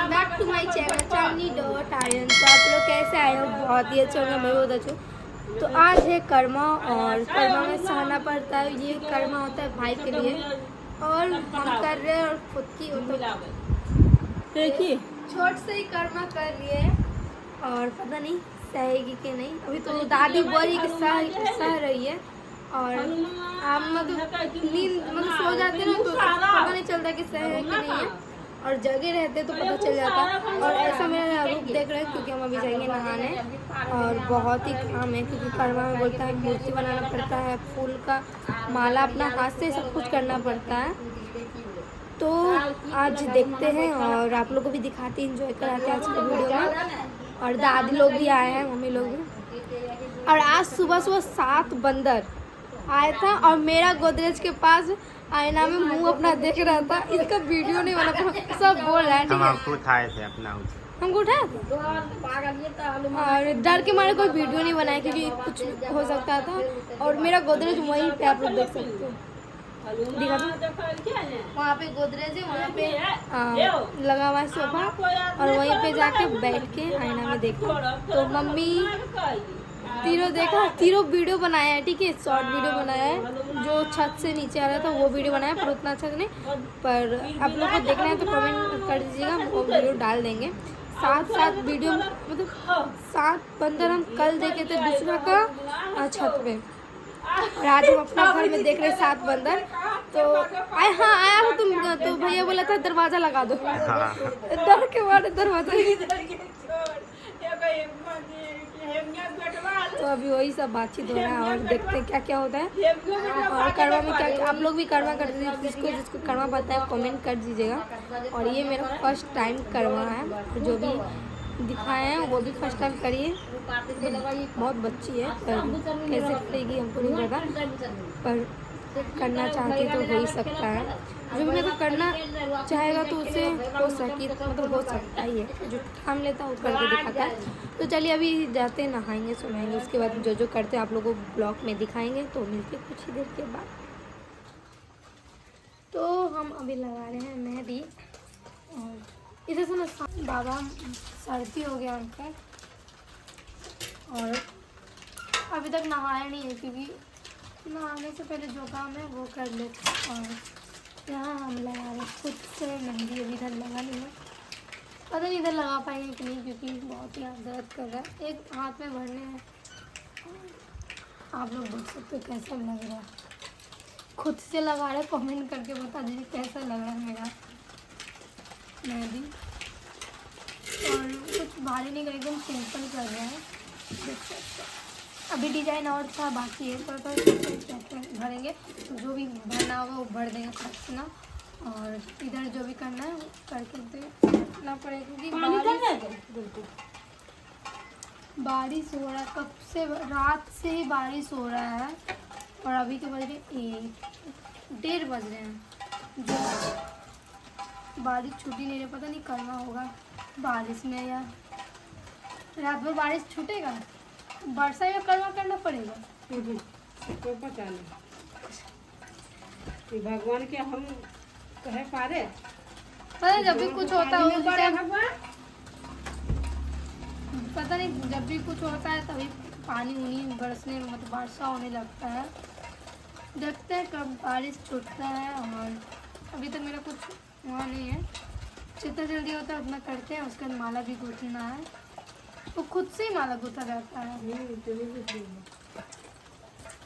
Welcome back to my channel Chandni dot Aryan. तो आप लोग कैसे आए हो? बहुत ही अच्छे होंगे, मैं बहुत अच्छी हूँ। तो आज है कर्मा और कर्मा में सहना पड़ता है। ये कर्मा होता है भाई के लिए और हम कर रहे हैं और खुद की देखिए छोट से ही कर्मा कर लिए और पता नहीं सहेगी कि नहीं। अभी तो दादी बोली कि सह रही है और आप मतलब नींद मतलब सो जाते हैं ना तो पता नहीं चलता कि सह है कि नहीं है, और जगे रहते तो पता चल जाता। और ऐसा मेरा रूप देख रहे हैं क्योंकि हम अभी जाएंगे नहाने और बहुत ही काम है क्योंकि कर्मा में बोलता है मूर्ति बनाना पड़ता है, फूल का माला अपना हाथ से सब कुछ करना पड़ता है। तो आज देखते हैं और आप लोगों को भी दिखाते हैं, इंजॉय कराते हैं आज के वीडियो में। और दादी लोग भी आए हैं, मम्मी लोग भी। और आज सुबह सुबह 7 बंदर आया था और मेरा गोदरेज के पास आईना में मुंह अपना देख रहा था। इसका वीडियो नहीं बना, सब बोल रहा है। ठीक है, हमको उठाए थे अपना, हमको उठाया और डर के मारे कोई वीडियो नहीं बनाया क्योंकि कुछ हो सकता था। और मेरा गोदरेज वहीं पे आप लोग देख सकते हो, दिखा दो वहाँ पे गोदरेज है, वहाँ पे लगा हुआ है सोफा और वहीं पे जाके बैठ के आईना में देखा। तो मम्मी तीनों देखा, तीनों वीडियो बनाया है। ठीक है, शॉर्ट वीडियो बनाया है जो छत से नीचे आ रहा था वो वीडियो बनाया, पर उतना अच्छा नहीं। पर आप लोग को देखना है तो कमेंट कर दीजिएगा, वो वीडियो डाल देंगे। 7 वीडियो मतलब 7 बंदर हम कल देखे थे दूसरा का छत पे, और आज हम अपना घर में देख रहे 7 बंदर। तो आया हो तुम तो भैया बोला था दरवाजा लगा दो, डर के मारे दरवाजा। तो अभी वही सब बातचीत हो रहा है और देखते हैं क्या क्या होता है। और करवा में क्या आप लोग भी करवा कर दीजिए, जिसको करवा पता है कमेंट कर दीजिएगा। और ये मेरा फर्स्ट टाइम करवा है, जो भी दिखाए हैं वो भी फर्स्ट टाइम करिए। बहुत बच्ची है पर कैसे करेगी हमको नहीं पता, पर करना चाहती तो हो ही सकता है। जो भी मतलब करना चाहेगा तो उसे हो सके, मतलब हो सकता ही है, जो ठान लेता है वो करके दिखाता है। तो चलिए अभी जाते हैं, नहाएंगे सुनाएंगे, उसके बाद जो जो करते हैं आप लोगों को ब्लॉग में दिखाएंगे। तो मिलते कुछ ही देर के बाद। तो हम अभी लगा रहे हैं मेहंदी और इसे सुनो बाबा सर्दी हो गया उनका और अभी तक नहाया नहीं है क्योंकि नहाने से पहले जो काम है वो कर लेते। और यहाँ हम लगा रहे खुद से मेहंदी, अभी इधर लगा नहीं है, पता नहीं इधर लगा पाएंगे कि नहीं क्योंकि बहुत ही हाथ दर्द कर रहा है। एक हाथ में भरने हैं, आप लोग देख सकते हो कैसा लग रहा है। खुद से लगा रहे, कमेंट करके बता दीजिए कैसा लग रहा है मेरा मेहंदी। और कुछ भारी नहीं कर, एकदम सिंपल कर रहे हैं, देख सकते हैं। अभी डिजाइन और था बाकी है, तो भरेंगे जो भी भरना होगा वो भर देंगे फट से ना। और इधर जो भी करना है वो करके देखना पड़ेगा क्योंकि बारिश हो रहा है, कब से रात से ही बारिश हो रहा है और अभी के बज रहे 1-1:30 बज रहे हैं। जो बारिश छूटी नहीं रही, पता नहीं करना होगा बारिश में या रात भर बारिश छूटेगा, वर्षा में कर्मा करना पड़ेगा। तो पता नहीं कि भगवान के हम कहे पारे, पता जब भी कुछ होता है भगवान पता नहीं जब भी कुछ होता है तभी पानी उनी बरसने में मतलब वर्षा होने लगता है। देखते हैं कब बारिश छूटता है। और अभी तक मेरा कुछ हुआ नहीं है, जितना जल्दी होता है उतना करते हैं। उसके बाद माला भी गूंथना है, वो खुद से ही माला गूंथा जाता है।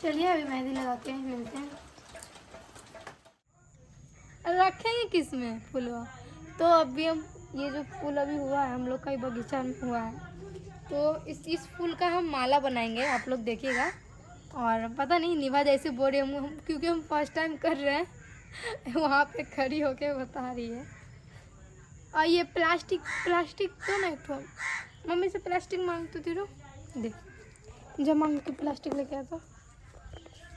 चलिए अभी मेहंदी लगाते हैं, मिलते हैं। रखेंगे किस में फूलवा, तो अभी हम ये जो फूल अभी हुआ है हम लोग का ही बगीचा में हुआ है, तो इस फूल का हम माला बनाएंगे, आप लोग देखिएगा। और पता नहीं निभा जैसे बोल रही हम क्योंकि हम फर्स्ट टाइम कर रहे हैं वहाँ पे खड़ी होके बता रही है। और ये प्लास्टिक तो नहीं, तो मम्मी से प्लास्टिक मांगती थी, देख जब मांग के प्लास्टिक लेके आता,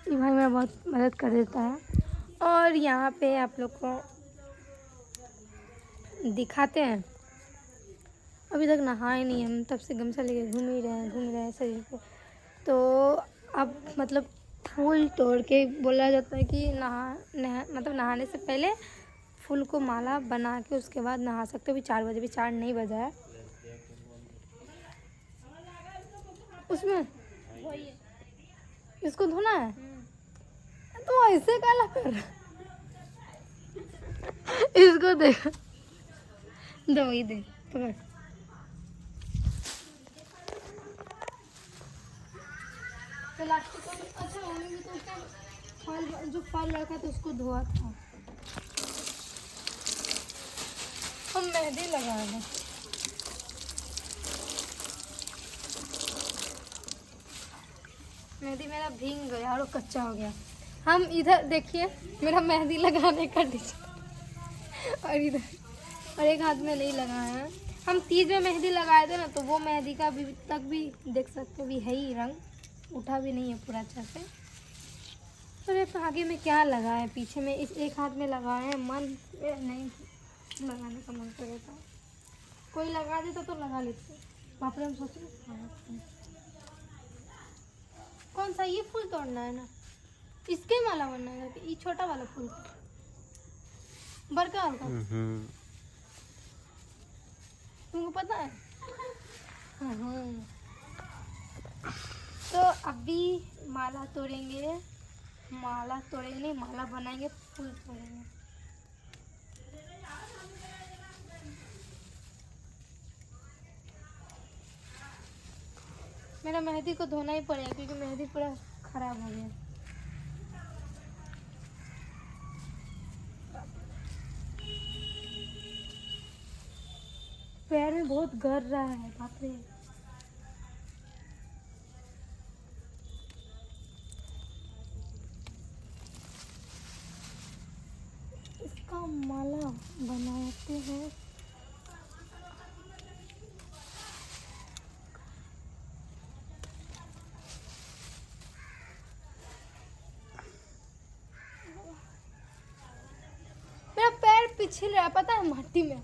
ये भाई मेरा बहुत मदद कर देता है। और यहाँ पे आप लोग को दिखाते हैं, अभी तक नहाए नहीं हम, तब से गमछा लेके घूम ही रहे हैं शरीर पे। तो अब मतलब फूल तोड़ के बोला जाता है कि मतलब नहाने से पहले फूल को माला बना के उसके बाद नहा सकते हो। अभी 4 बजे, भी 4 नहीं बजा है उसमें। इसको धोना है तो ऐसे काला कर इसको दे दो, ही दे पकड़। प्लास्टिक का अच्छा मम्मी भी तो उसका फल, जो फल रखा था उसको धोआ था। हम मेहंदी लगाएंगे। मेहंदी मेरा भीग गया और कच्चा हो गया। हम इधर देखिए मेरा मेहंदी लगाने का डिजाइन, और इधर और एक हाथ में नहीं लगाया है। हम तीज में मेहंदी लगाए थे ना, तो वो मेहंदी का अभी तक भी देख सकते हो भी है ही, रंग उठा भी नहीं है पूरा अच्छा से। तो ये आगे में क्या लगा है, पीछे में इस एक हाथ में लगाए हैं। मन नहीं लगाने का मन कर रहा था, कोई लगा देता तो लगा लेते। वहाँ पर हम सोचे कौन सा ये फूल तोड़ना है ना, इसके माला बनना है। ये छोटा वाला फूल बड़का हल्का तुमको पता है। हाँ। तो अभी माला तोड़ेंगे, माला तोड़ेंगे नहीं, माला बनाएंगे, फूल तोड़ेंगे। मेरा मेहंदी को धोना ही पड़ेगा क्योंकि मेहंदी पूरा खराब हो गया। पैर में बहुत गर रहा है, बाप रे। इसका माला बनाते हैं। मेरा पैर पिछल रहा है, पता है, माटी में।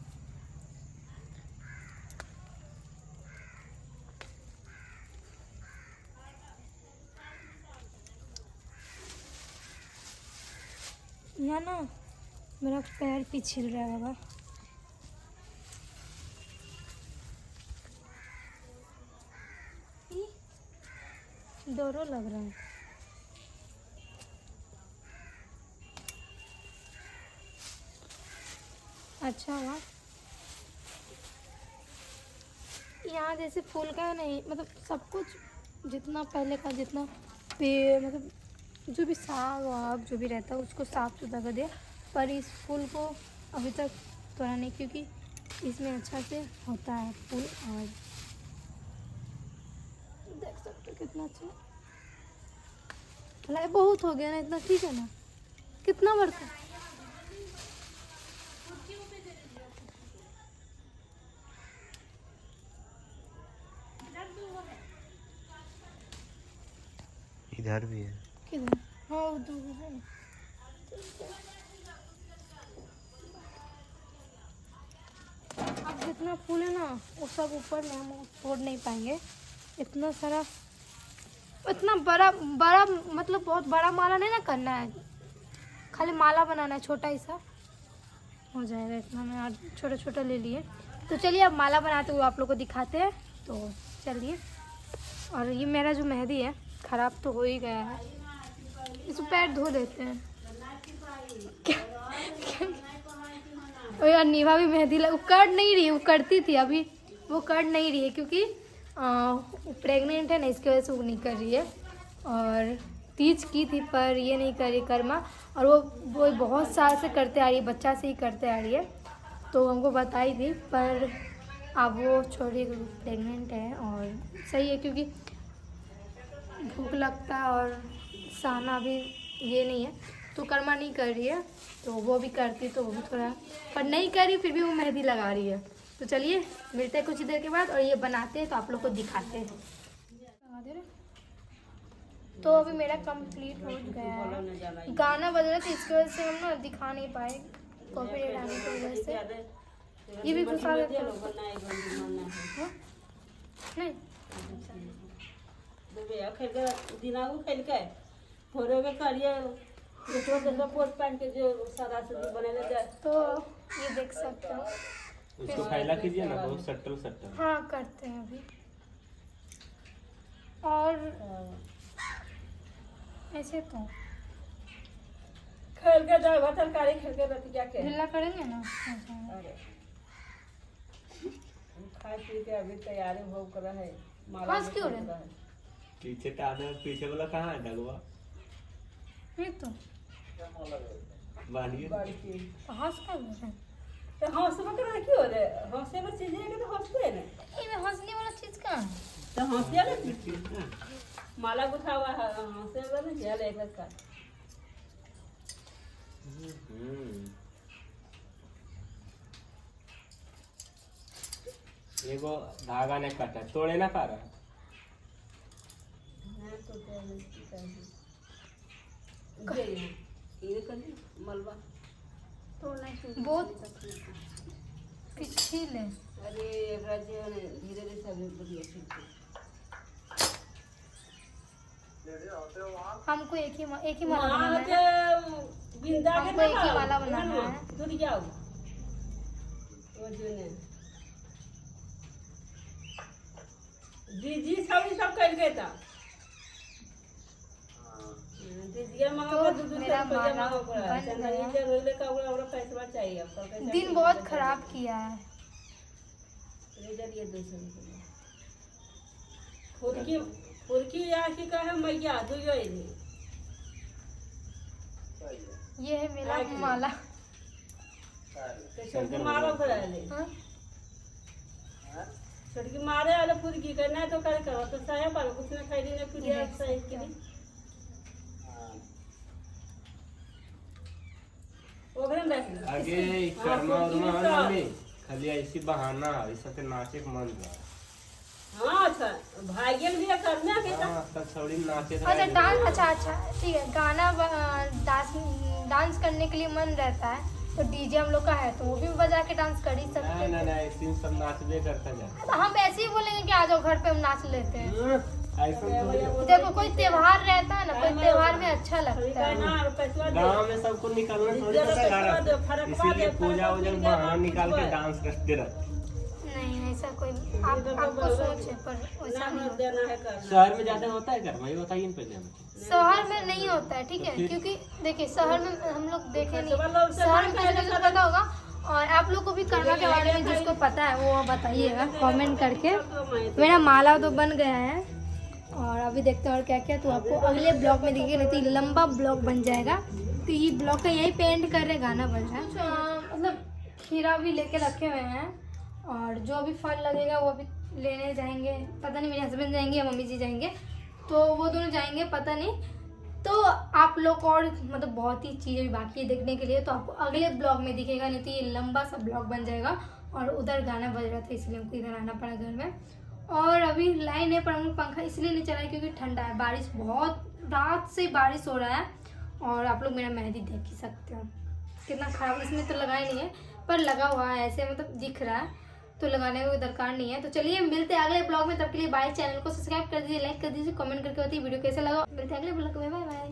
यहाँ ना मेरा पैर पिछल रहा है। दोनों लग रहा है। अच्छा हुआ यहाँ जैसे फूल का नहीं, मतलब सब कुछ जितना पहले का, जितना पेड़ मतलब जो भी साग वाग जो भी रहता है उसको साफ सुथरा कर दिया। पर इस फूल को अभी तक तोड़ा नहीं क्योंकि इसमें अच्छा से होता है फूल। और देख सकते हो कितना अच्छा है। बहुत हो गया ना, इतना ठीक है ना, कितना बढ़ता। इधर भी है, किधर? हाँ उधर है। अब जितना फूल है ना वो सब ऊपर में हम तोड़ नहीं पाएंगे। इतना सारा, इतना बड़ा बड़ा मतलब बहुत बड़ा माला नहीं ना करना है, खाली माला बनाना है, छोटा ही सा हो जाएगा। इतना में आज छोटा छोटा ले लिए। तो चलिए अब माला बनाते हुए आप लोग को दिखाते हैं। तो चलिए। और ये मेरा जो मेहंदी है ख़राब तो हो ही गया है, इसको पैर धो लेते हैं। और यार नीवा भी मेहंदी वो कर नहीं रही, वो करती थी, अभी वो कर नहीं रही है क्योंकि प्रेग्नेंट है ना, इसकी वजह से वो नहीं कर रही है। और तीज की थी पर ये नहीं कर रही कर्मा, और वो बहुत साल से करते आ रही है, बच्चा से ही करते आ रही है। तो हमको बताई थी पर अब वो छोड़ी, प्रेग्नेंट है। और सही है क्योंकि भूख लगता है और सहना भी ये नहीं है, तो कर्मा नहीं कर रही है। तो वो भी करती तो वो भी थोड़ा, पर नहीं कर रही फिर भी वो मेहंदी लगा रही है। तो चलिए मिलते हैं कुछ देर के बाद और ये बनाते हैं तो आप लोग को दिखाते हैं। लगा दे रहे। तो अभी मेरा कंप्लीट हो गया है। गाना बज रहा था इसकी वजह से हम ना दिखा नहीं पाए, कॉपीराइट आने की वजह से। ये भी घुसा देते हैं नहीं दिनागु खेल के फोरे के करिए दूसरा दूसरा पोस्ट पहन के जो सादा सूदी बनेले जाए। तो ये देख सकते हो। उसको फैला कीजिए ना, बहुत सटल सटल। हाँ करते हैं अभी। और ऐसे तो खेल के जाए भटल कारी खेल के रहती क्या के। ढीला करेंगे ना। अरे खाए पी के अभी तैयारी हो कर है। हंस क्यों रहे? पीछे टाने, पीछे वाला कहाँ है डगवा? ये तो बांधिए। हंस कर रहे हैं। तो हंसबा कर क्यों रे? हंसे में चीज है कि तो हंसते हैं ना। इनमें हंसने वाला चीज कहाँ है? तो हंसिया ना माला गुथा हुआ है, हंसे वाला ना जेल एक का। एगो धागा ने काटा, तोड़े ना पा रहा। मैं तो क्या नहीं चाहिए। ये कर मलबा तोड़ना चाहिए। बहुत पिछली ले। अरे राज्य ने धीरे धीरे सब बढ़िया सीखते। हमको एक ही माला बनाना है। बिंदा के हमको एक ही माला बनाना है। दूर जाओ वो जो ने जी सब कर गए था। दीजिए मांगो तो दूध मेरा रुपया माला मांगो पड़ा। बन चंदा गया। नीचे रोले का और पैसा चाहिए अब कल दिन बहुत खराब किया है। इधर ये 200 रुपया फुरकी या की का है मैया दुइयो इधर। ये है मेरा माला। छोटकी मारो कर ले। हाँ? छोटकी मारे वाले फुरकी करना है तो कर करो तो सहे पर कुछ ना खरीदी ना फिर ये सही देख के सकते ओकरे में बैठ आगे कर्मा उर्मा है ना में खाली ऐसी बहाना है, ऐसा के नाचे के मन रहा। हां अच्छा भाईगल भी करना के हाँ, सब छौड़ी नाचे अच्छा डांस। अच्छा ठीक है। गाना डांस करने के लिए मन रहता है तो डीजे हम लोग का है तो वो भी बजा के डांस कर ही सकते हैं। नहीं ऐसे सब नाचबे करता जा। तो हम ऐसे ही बोलेंगे कि आ जाओ घर पे हम नाच लेते हैं। ऐसा थोड़ी है। देखो कोई त्योहार रहता है ना, कोई त्योहार में अच्छा लगता है। ना पैसा गाँव में सबको निकालना थोड़ी इसीलिए पूजा वूजा में बहाना निकाल के डांस करते रहते। नहीं ऐसा कोई आपको सोच है पर वैसा नहीं होता। देना है कर शहर में ज्यादा होता है कर्मा, ये बताइए इन पहले हमें। शहर में नहीं होता है ठीक है, क्योंकि देखिए शहर में हम लोग देखे नहीं। शहर में पहले तो पता होगा। और आप लोग को भी कर्मा के बारे में जिसको पता है वो बताइएगा कमेंट करके। मेरा माला तो बन गया है और अभी देखते हैं और क्या क्या। तो आपको अगले ब्लॉग में देखिएगा, नहीं तो ये लंबा ब्लॉग बन जाएगा। तो ये ब्लॉग का यही पेंट कर रहे, गाना बन रहा है। मतलब खीरा भी लेके रखे हुए हैं और जो भी फल लगेगा वो भी लेने जाएंगे। पता नहीं मेरे हस्बैंड जाएंगे या मम्मी जी जाएंगे, तो वो दोनों जाएंगे पता नहीं। तो आप लोग और मतलब बहुत ही चीज़ें बाकी है देखने के लिए, तो आपको अगले ब्लॉग में दिखेगा। नहीं तो ये लंबा सा ब्लॉग बन जाएगा। और उधर गाना बज रहा था इसलिए हमको इधर आना पड़ा घर में। और अभी लाइन है पर हम लोग पंखा इसलिए नहीं चला है क्योंकि ठंडा है। बारिश बहुत रात से बारिश हो रहा है और आप लोग मेरा मेहंदी देख ही सकते हो कितना खराब। इसमें तो लगाया नहीं है पर लगा हुआ है ऐसे, मतलब दिख रहा है, तो लगाने का कोई दरकार नहीं है। तो चलिए मिलते हैं अगले ब्लॉग में। तब के लिए बाय। चैनल को सब्सक्राइब कर दीजिए, लाइक कर दीजिए, कमेंट करके बताइए वीडियो कैसे लगा। मिलते हैं अगले ब्लॉग में। Bye bye.